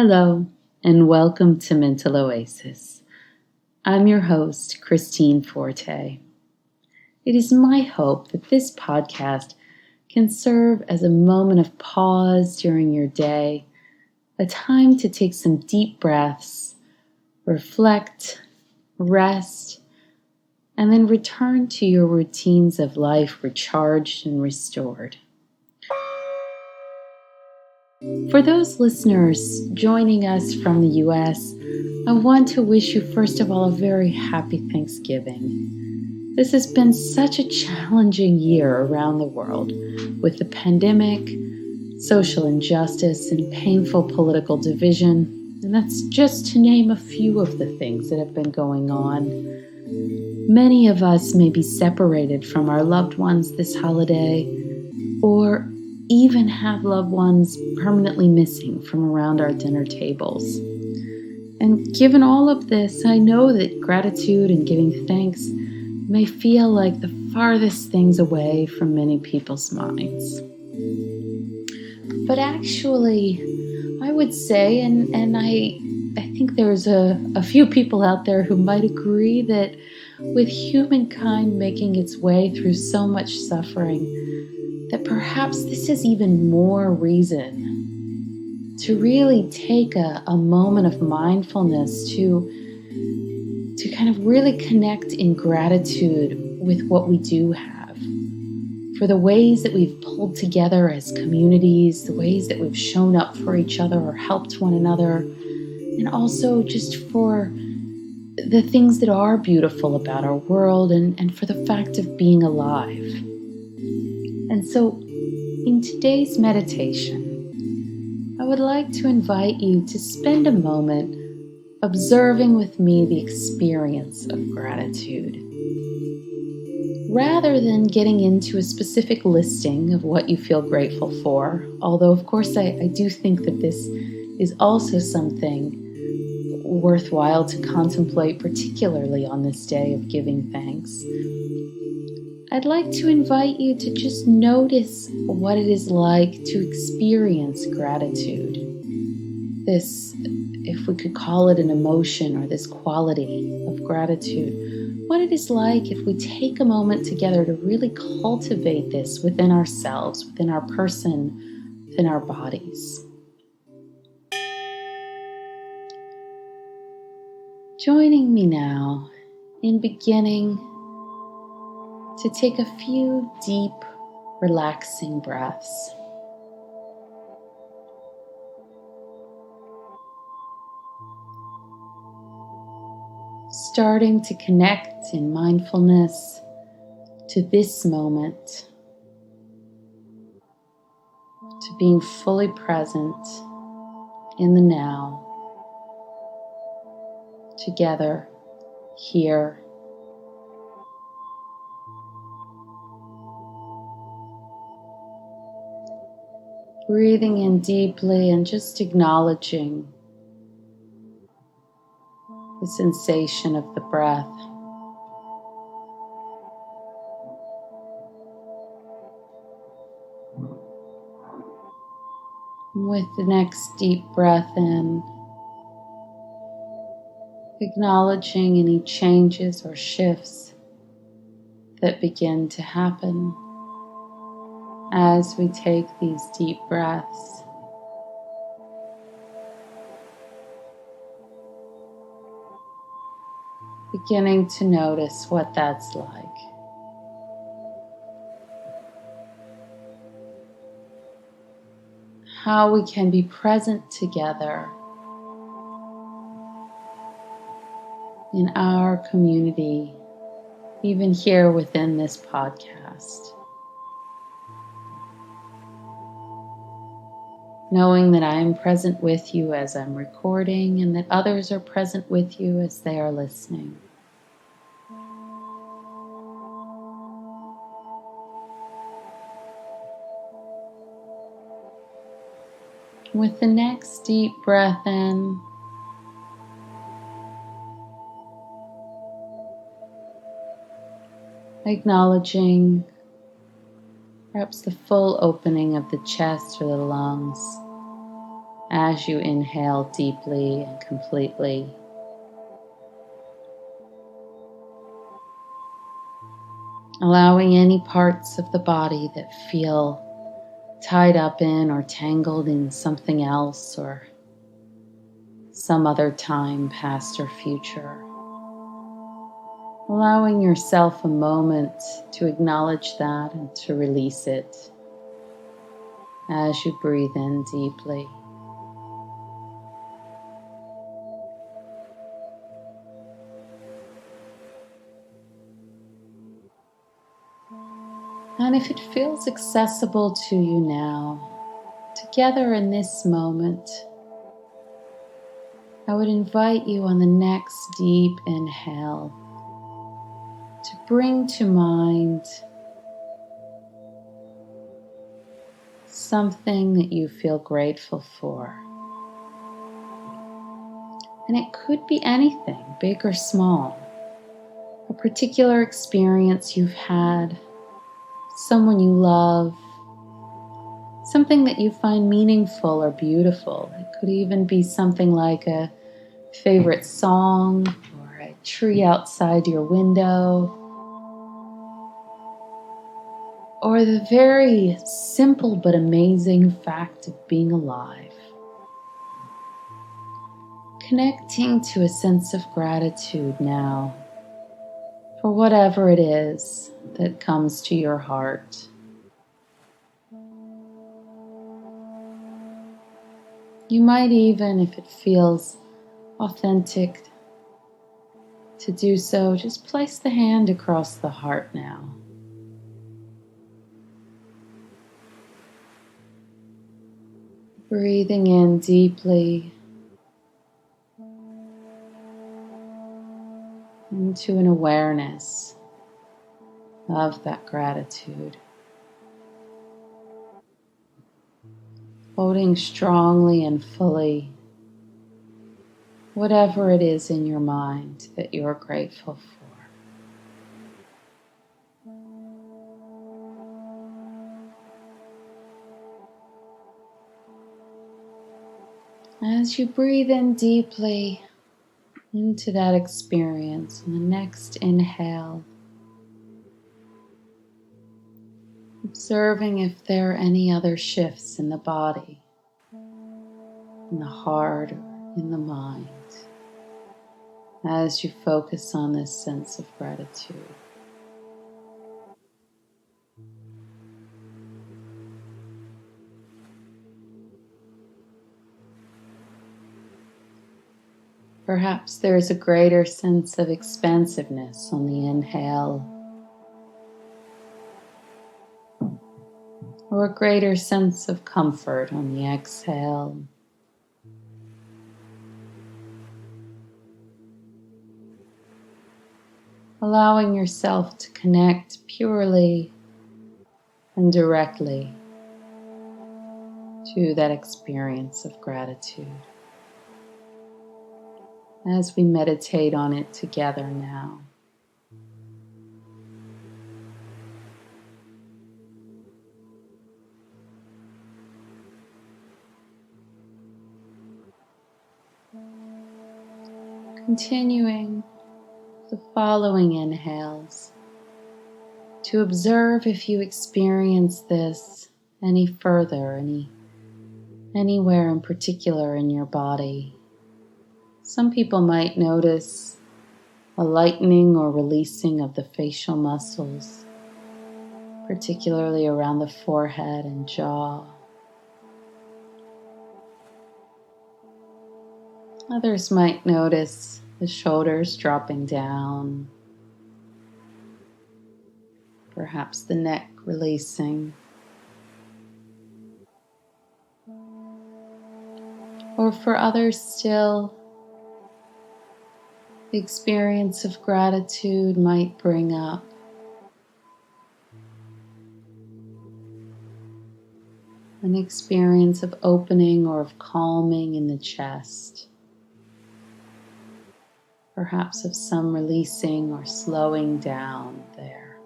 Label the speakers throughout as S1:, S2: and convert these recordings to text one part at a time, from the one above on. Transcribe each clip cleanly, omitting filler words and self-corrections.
S1: Hello, and welcome to Mental Oasis. I'm your host, Christine Forte. It is my hope that this podcast can serve as a moment of pause during your day, a time to take some deep breaths, reflect, rest, and then return to your routines of life recharged and restored. For those listeners joining us from the U.S., I want to wish you, first of all, a very happy Thanksgiving. This has been such a challenging year around the world with the pandemic, social injustice, and painful political division. And that's just to name a few of the things that have been going on. Many of us may be separated from our loved ones this holiday, or even have loved ones permanently missing from around our dinner tables. And given all of this, I know that gratitude and giving thanks may feel like the farthest things away from many people's minds. But actually, I would say, and I think there's a few people out there who might agree that with humankind making its way through so much suffering, that perhaps this is even more reason to really take a moment of mindfulness to kind of really connect in gratitude with what we do have, for the ways that we've pulled together as communities, the ways that we've shown up for each other or helped one another, and also just for the things that are beautiful about our world and for the fact of being alive. And so, in today's meditation, I would like to invite you to spend a moment observing with me the experience of gratitude. Rather than getting into a specific listing of what you feel grateful for, although of course I do think that this is also something worthwhile to contemplate, particularly on this day of giving thanks, I'd like to invite you to just notice what it is like to experience gratitude. This, if we could call it an emotion, or this quality of gratitude, what it is like if we take a moment together to really cultivate this within ourselves, within our person, within our bodies. Joining me now in beginning to take a few deep, relaxing breaths. Starting to connect in mindfulness to this moment, to being fully present in the now, together, here. Breathing in deeply and just acknowledging the sensation of the breath. With the next deep breath in, acknowledging any changes or shifts that begin to happen as we take these deep breaths. Beginning to notice what that's like. How we can be present together in our community, even here within this podcast. Knowing that I am present with you as I'm recording and that others are present with you as they are listening. With the next deep breath in, acknowledging perhaps the full opening of the chest or the lungs. as you inhale deeply and completely. Allowing any parts of the body that feel tied up in or tangled in something else or some other time, past or future. Allowing yourself a moment to acknowledge that and to release it as you breathe in deeply. And if it feels accessible to you now, together in this moment, I would invite you on the next deep inhale to bring to mind something that you feel grateful for. And it could be anything, big or small. A particular experience you've had, someone you love, something that you find meaningful or beautiful. It could even be something like a favorite song or a tree outside your window, or the very simple but amazing fact of being alive. Connecting to a sense of gratitude now for whatever it is that comes to your heart. You might even, if it feels authentic to do so, just place the hand across the heart now. Breathing in deeply into an awareness of that gratitude. Holding strongly and fully whatever it is in your mind that you're grateful for. As you breathe in deeply into that experience, on the next inhale, observing if there are any other shifts in the body, in the heart, or in the mind, as you focus on this sense of gratitude. Perhaps there is a greater sense of expansiveness on the inhale, or a greater sense of comfort on the exhale. Allowing yourself to connect purely and directly to that experience of gratitude as we meditate on it together now. Continuing the following inhales to observe if you experience this any further, anywhere in particular in your body. Some people might notice a lightening or releasing of the facial muscles, particularly around the forehead and jaw. Others might notice the shoulders dropping down, perhaps the neck releasing, or for others still, the experience of gratitude might bring up an experience of opening or of calming in the chest, perhaps of some releasing or slowing down there.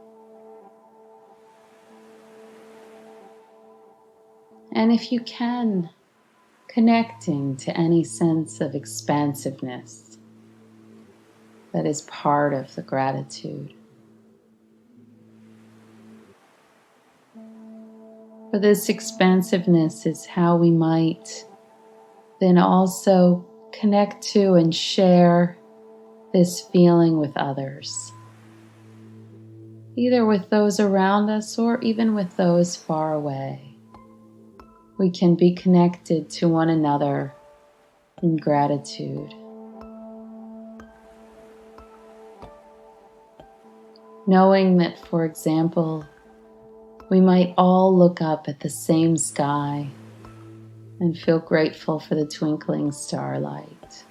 S1: And if you can, connecting to any sense of expansiveness that is part of the gratitude. For this expansiveness is how we might then also connect to and share this feeling with others, either with those around us or even with those far away. We can be connected to one another in gratitude. Knowing that, for example, we might all look up at the same sky and feel grateful for the twinkling starlight.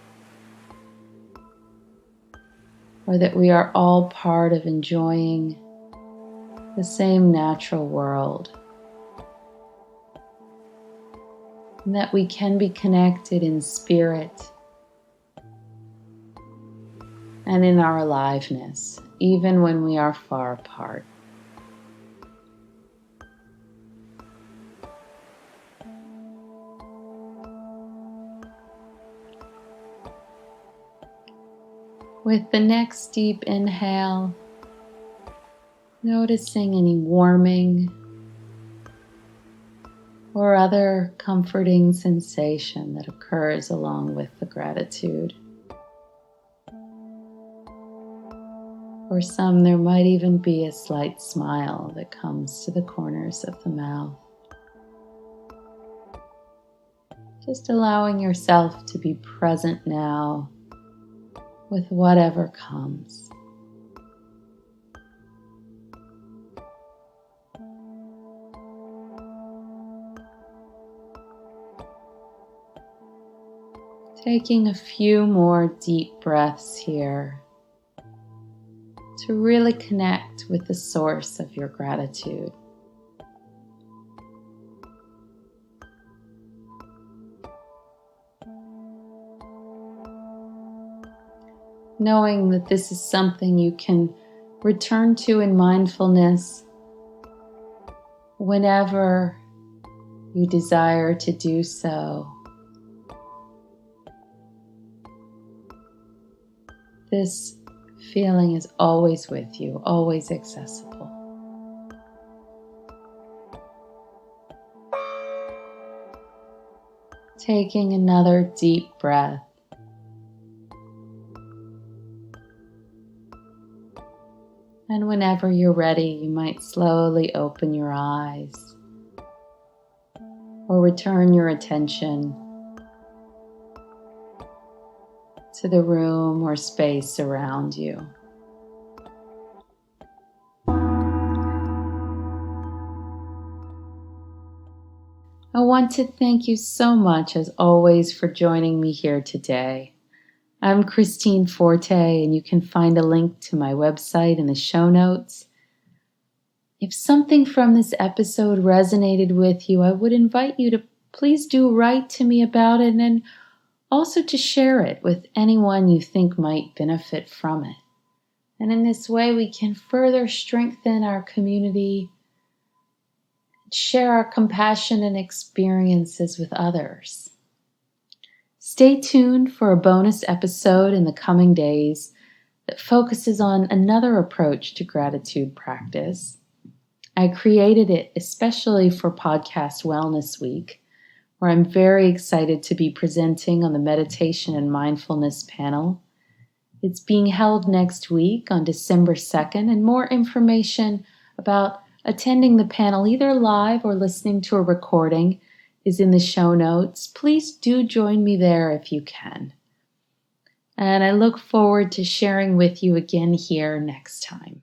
S1: Or that we are all part of enjoying the same natural world. And that we can be connected in spirit and in our aliveness, even when we are far apart. With the next deep inhale, noticing any warming or other comforting sensation that occurs along with the gratitude. For some, there might even be a slight smile that comes to the corners of the mouth. Just allowing yourself to be present now with whatever comes. Taking a few more deep breaths here to really connect with the source of your gratitude. Knowing that this is something you can return to in mindfulness whenever you desire to do so. This feeling is always with you, always accessible. Taking another deep breath. And whenever you're ready, you might slowly open your eyes or return your attention to the room or space around you. I want to thank you so much, as always, for joining me here today. I'm Christine Forte, and you can find a link to my website in the show notes. If something from this episode resonated with you, I would invite you to please do write to me about it, and also to share it with anyone you think might benefit from it. And in this way, we can further strengthen our community, share our compassion and experiences with others. Stay tuned for a bonus episode in the coming days that focuses on another approach to gratitude practice. I created it especially for Podcast Wellness Week, where I'm very excited to be presenting on the meditation and mindfulness panel. It's being held next week on December 2nd, and more information about attending the panel, either live or listening to a recording, is in the show notes. Please do join me there if you can. And I look forward to sharing with you again here next time.